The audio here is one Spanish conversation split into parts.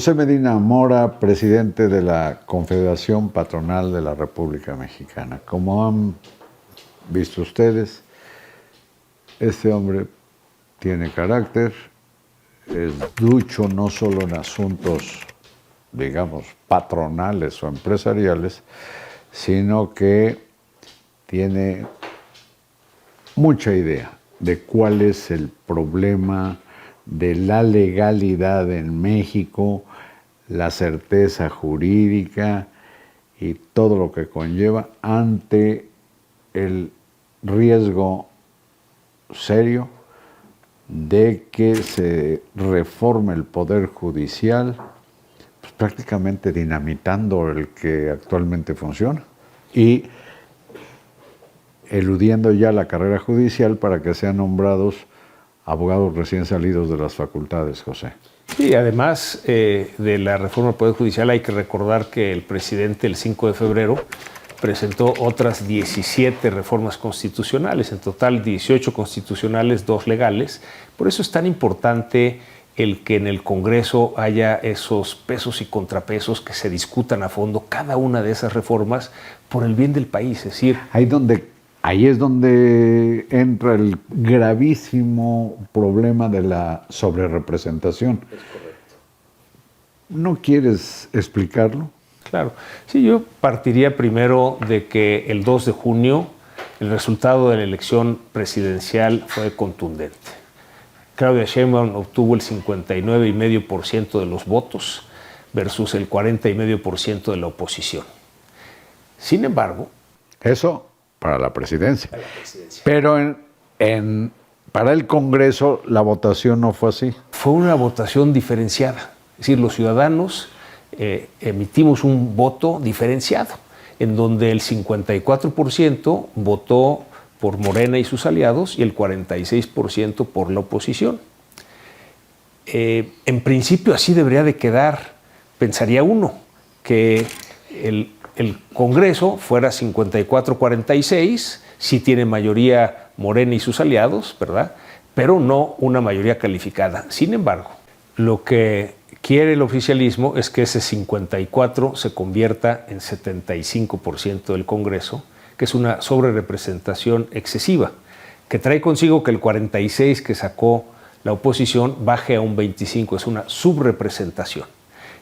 José Medina Mora, presidente de la Confederación Patronal de la República Mexicana. Como han visto ustedes, este hombre tiene carácter, es ducho no solo en asuntos, digamos, patronales o empresariales, sino que tiene mucha idea de cuál es el problema de la legalidad en México, la certeza jurídica y todo lo que conlleva ante el riesgo serio de que se reforme el Poder Judicial, pues prácticamente dinamitando el que actualmente funciona y eludiendo ya la carrera judicial para que sean nombrados abogados recién salidos de las facultades, José. Sí, además de la reforma del Poder Judicial, hay que recordar que el presidente el 5 de febrero presentó otras 17 reformas constitucionales, en total 18 constitucionales, 2 legales. Por eso es tan importante el que en el Congreso haya esos pesos y contrapesos que se discutan a fondo cada una de esas reformas por el bien del país. Es decir, Ahí es donde entra el gravísimo problema de la sobrerepresentación. Es correcto. ¿No quieres explicarlo? Claro. Sí, yo partiría primero de que el 2 de junio el resultado de la elección presidencial fue contundente. Claudia Sheinbaum obtuvo el 59,5% de los votos versus el 40,5% de la oposición. Sin embargo, eso para la presidencia. Pero para el Congreso la votación no fue así. Fue una votación diferenciada. Es decir, los ciudadanos emitimos un voto diferenciado, en donde el 54% votó por Morena y sus aliados y el 46% por la oposición. En principio así debería de quedar, pensaría uno, que el Congreso fuera 54-46, sí tiene mayoría Morena y sus aliados, ¿verdad? Pero no una mayoría calificada. Sin embargo, lo que quiere el oficialismo es que ese 54 se convierta en 75% del Congreso, que es una sobrerepresentación excesiva, que trae consigo que el 46 que sacó la oposición baje a un 25, es una subrepresentación.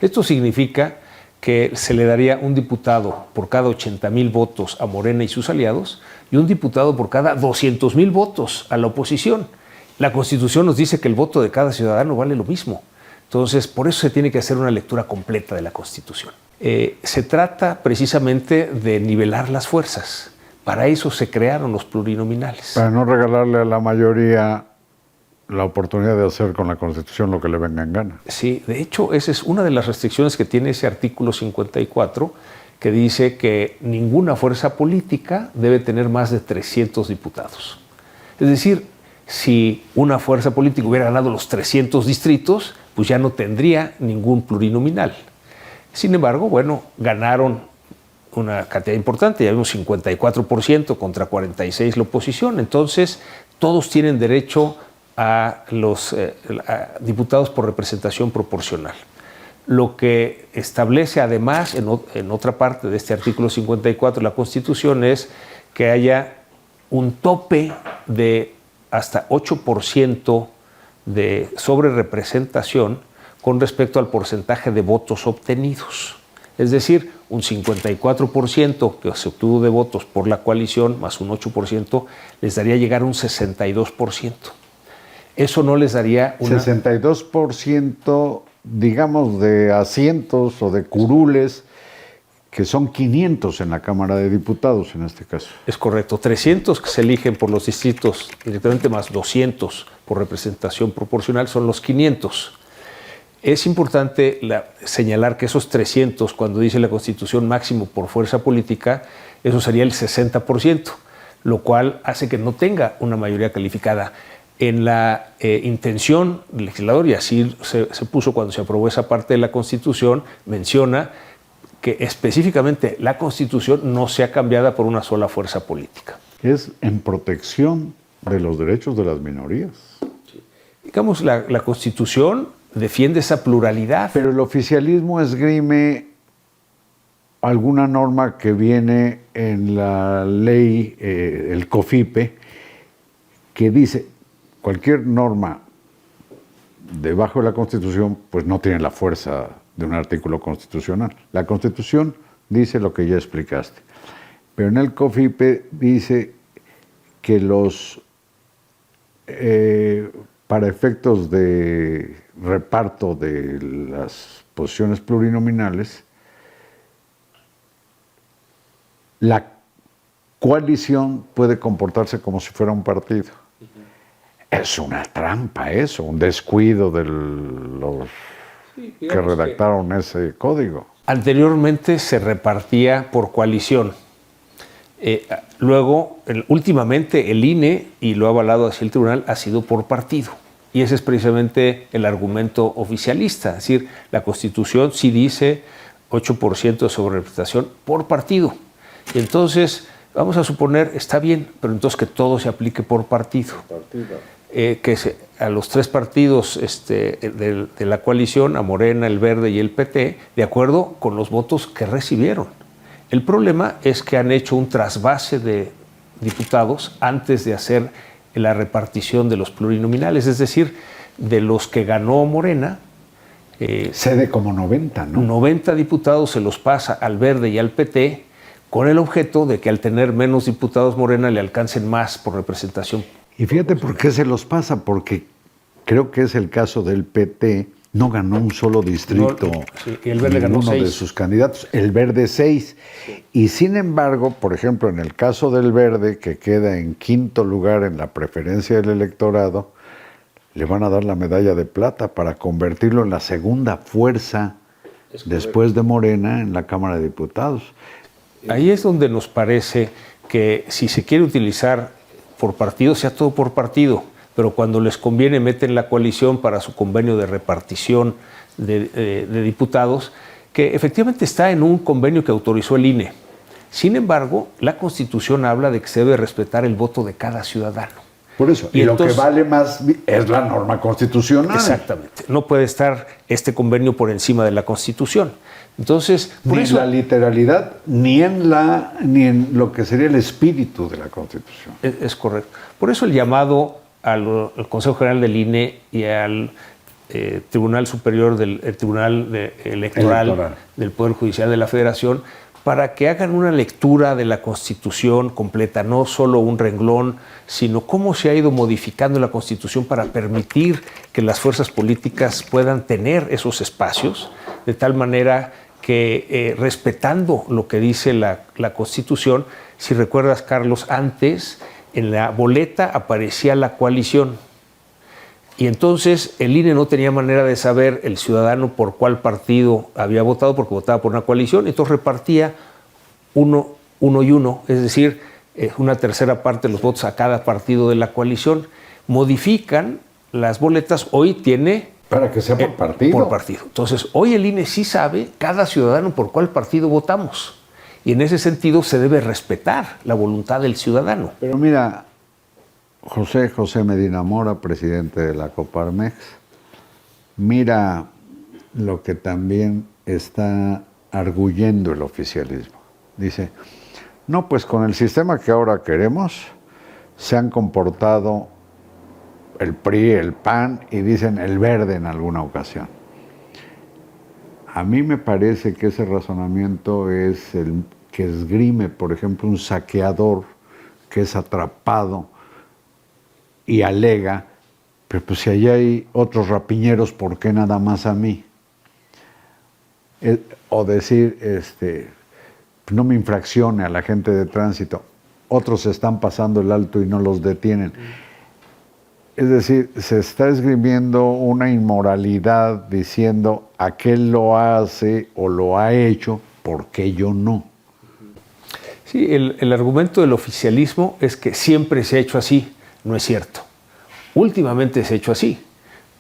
Esto significa que se le daría un diputado por cada 80,000 votos a Morena y sus aliados y un diputado por cada 200,000 votos a la oposición. La Constitución nos dice que el voto de cada ciudadano vale lo mismo. Entonces, por eso se tiene que hacer una lectura completa de la Constitución. Se trata precisamente de nivelar las fuerzas. Para eso se crearon los plurinominales. Para no regalarle a la mayoría la oportunidad de hacer con la Constitución lo que le venga en gana. Sí, de hecho, esa es una de las restricciones que tiene ese artículo 54, que dice que ninguna fuerza política debe tener más de 300 diputados. Es decir, si una fuerza política hubiera ganado los 300 distritos, pues ya no tendría ningún plurinominal. Sin embargo, bueno, ganaron una cantidad importante, ya vimos 54% contra 46% la oposición, entonces todos tienen derecho a los diputados por representación proporcional. Lo que establece además en otra parte de este artículo 54 de la Constitución es que haya un tope de hasta 8% de sobrerepresentación con respecto al porcentaje de votos obtenidos. Es decir, un 54% que se obtuvo de votos por la coalición más un 8% les daría llegar a un 62%. Eso no les daría una... 62%, digamos, de asientos o de curules, que son 500 en la Cámara de Diputados en este caso. Es correcto, 300 que se eligen por los distritos directamente más 200 por representación proporcional son los 500. Es importante señalar que esos 300, cuando dice la Constitución máximo por fuerza política, eso sería el 60%, lo cual hace que no tenga una mayoría calificada. En la intención del legislador, y así se puso cuando se aprobó esa parte de la Constitución, menciona que específicamente la Constitución no sea cambiada por una sola fuerza política. Es en protección de los derechos de las minorías. Sí. Digamos, la Constitución defiende esa pluralidad. Pero el oficialismo esgrime alguna norma que viene en la ley, el COFIPE, que dice cualquier norma debajo de la Constitución pues no tiene la fuerza de un artículo constitucional. La Constitución dice lo que ya explicaste, pero en el COFIPE dice que para efectos de reparto de las posiciones plurinominales, la coalición puede comportarse como si fuera un partido. Es una trampa eso, un descuido de los que redactaron ese código. Anteriormente se repartía por coalición. Luego, últimamente el INE, y lo ha avalado así el tribunal, ha sido por partido. Y ese es precisamente el argumento oficialista. Es decir, la Constitución sí dice 8% de sobrerepresentación por partido. Y entonces, vamos a suponer, está bien, pero entonces que todo se aplique por partido. A los tres partidos de la coalición, a Morena, el Verde y el PT, de acuerdo con los votos que recibieron. El problema es que han hecho un trasvase de diputados antes de hacer la repartición de los plurinominales, es decir, de los que ganó Morena. Cede como 90, ¿no? 90 diputados se los pasa al Verde y al PT con el objeto de que al tener menos diputados Morena le alcancen más por representación. Y fíjate por qué se los pasa, porque creo que es el caso del PT, no ganó un solo distrito, y el Verde ganó 6 de sus candidatos, el Verde 6. Sí. Y sin embargo, por ejemplo, en el caso del Verde, que queda en quinto lugar en la preferencia del electorado, le van a dar la medalla de plata para convertirlo en la segunda fuerza después de Morena en la Cámara de Diputados. Ahí es donde nos parece que si se quiere utilizar por partido, sea todo por partido, pero cuando les conviene meten la coalición para su convenio de repartición de diputados, que efectivamente está en un convenio que autorizó el INE. Sin embargo, la Constitución habla de que se debe respetar el voto de cada ciudadano. Por eso, y entonces, lo que vale más es la norma constitucional. Exactamente. No puede estar este convenio por encima de la Constitución. Entonces, ni en la literalidad, ni en lo que sería el espíritu de la Constitución. Es correcto. Por eso el llamado al Consejo General del INE y al Tribunal Superior del Tribunal Electoral del Poder Judicial de la Federación, para que hagan una lectura de la Constitución completa, no solo un renglón, sino cómo se ha ido modificando la Constitución para permitir que las fuerzas políticas puedan tener esos espacios, de tal manera que respetando lo que dice la Constitución, si recuerdas, Carlos, antes en la boleta aparecía la coalición. Y entonces el INE no tenía manera de saber el ciudadano por cuál partido había votado, porque votaba por una coalición, entonces repartía uno y uno, es decir, una tercera parte de los votos a cada partido de la coalición. Modifican las boletas, hoy tiene... Para que sea por partido. Por partido. Entonces, hoy el INE sí sabe cada ciudadano por cuál partido votamos. Y en ese sentido se debe respetar la voluntad del ciudadano. Pero mira, José Medina Mora, presidente de la Coparmex, mira lo que también está arguyendo el oficialismo. Dice, no, pues con el sistema que ahora queremos, se han comportado el PRI, el PAN y dicen el Verde en alguna ocasión. A mí me parece que ese razonamiento es el que esgrime, por ejemplo, un saqueador que es atrapado y alega, pero pues si allá hay otros rapiñeros, ¿por qué nada más a mí? O decir, no me infraccione a la gente de tránsito, otros están pasando el alto y no los detienen. Es decir, se está esgrimiendo una inmoralidad diciendo aquel lo hace o lo ha hecho, ¿por qué yo no? Sí, el argumento del oficialismo es que siempre se ha hecho así. No es cierto. Últimamente se ha hecho así,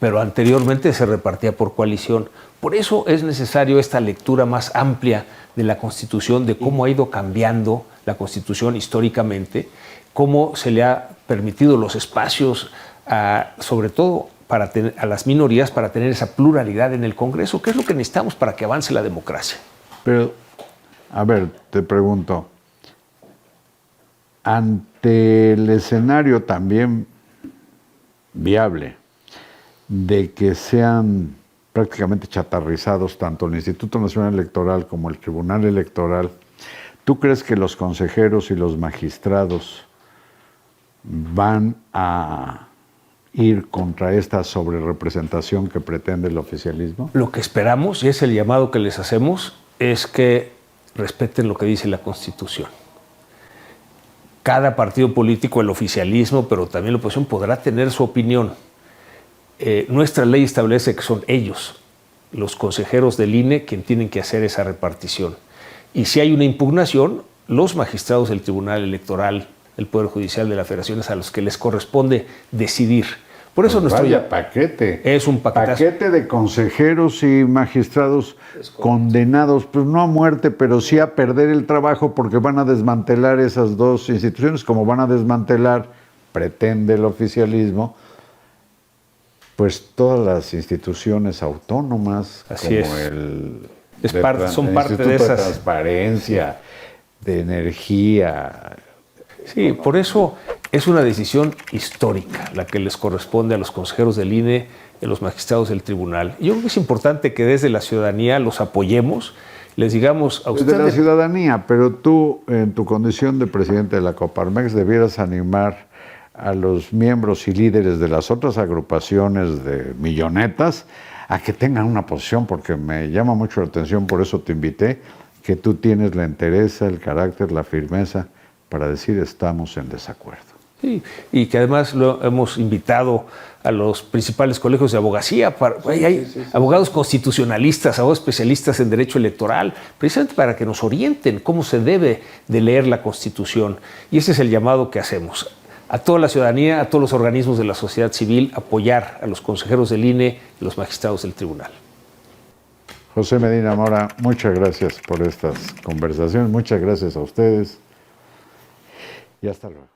pero anteriormente se repartía por coalición. Por eso es necesario esta lectura más amplia de la Constitución, de cómo ha ido cambiando la Constitución históricamente, cómo se le ha permitido los espacios, sobre todo a las minorías para tener esa pluralidad en el Congreso, que es lo que necesitamos para que avance la democracia. Pero, a ver, te pregunto, ante el escenario también viable de que sean prácticamente chatarrizados tanto el Instituto Nacional Electoral como el Tribunal Electoral, ¿tú crees que los consejeros y los magistrados van a ir contra esta sobrerepresentación que pretende el oficialismo? Lo que esperamos, y es el llamado que les hacemos, es que respeten lo que dice la Constitución. Cada partido político, el oficialismo, pero también la oposición, podrá tener su opinión. Nuestra ley establece que son ellos, los consejeros del INE, quienes tienen que hacer esa repartición. Y si hay una impugnación, los magistrados del Tribunal Electoral, el Poder Judicial de la Federación, es a los que les corresponde decidir. Por eso Pues vaya paquete. Es un paquete de consejeros y magistrados condenados, pues no a muerte, pero sí a perder el trabajo, porque van a desmantelar esas dos instituciones, como van a desmantelar, pretende el oficialismo, pues todas las instituciones autónomas, así como es. el Son parte Instituto de esas. de Transparencia, de Energía. Sí, por eso es una decisión histórica la que les corresponde a los consejeros del INE, a los magistrados del tribunal. Y yo creo que es importante que desde la ciudadanía los apoyemos, les digamos a ustedes. Desde la ciudadanía, pero tú, en tu condición de presidente de la Coparmex, debieras animar a los miembros y líderes de las otras agrupaciones de millonetas a que tengan una posición, porque me llama mucho la atención, por eso te invité, que tú tienes la entereza, el carácter, la firmeza para decir estamos en desacuerdo. Sí, y que además lo hemos invitado a los principales colegios de abogacía. Hay abogados constitucionalistas, abogados especialistas en derecho electoral, precisamente para que nos orienten cómo se debe de leer la Constitución. Y ese es el llamado que hacemos a toda la ciudadanía, a todos los organismos de la sociedad civil, apoyar a los consejeros del INE y los magistrados del tribunal. José Medina Mora, muchas gracias por estas conversaciones, muchas gracias a ustedes y hasta luego.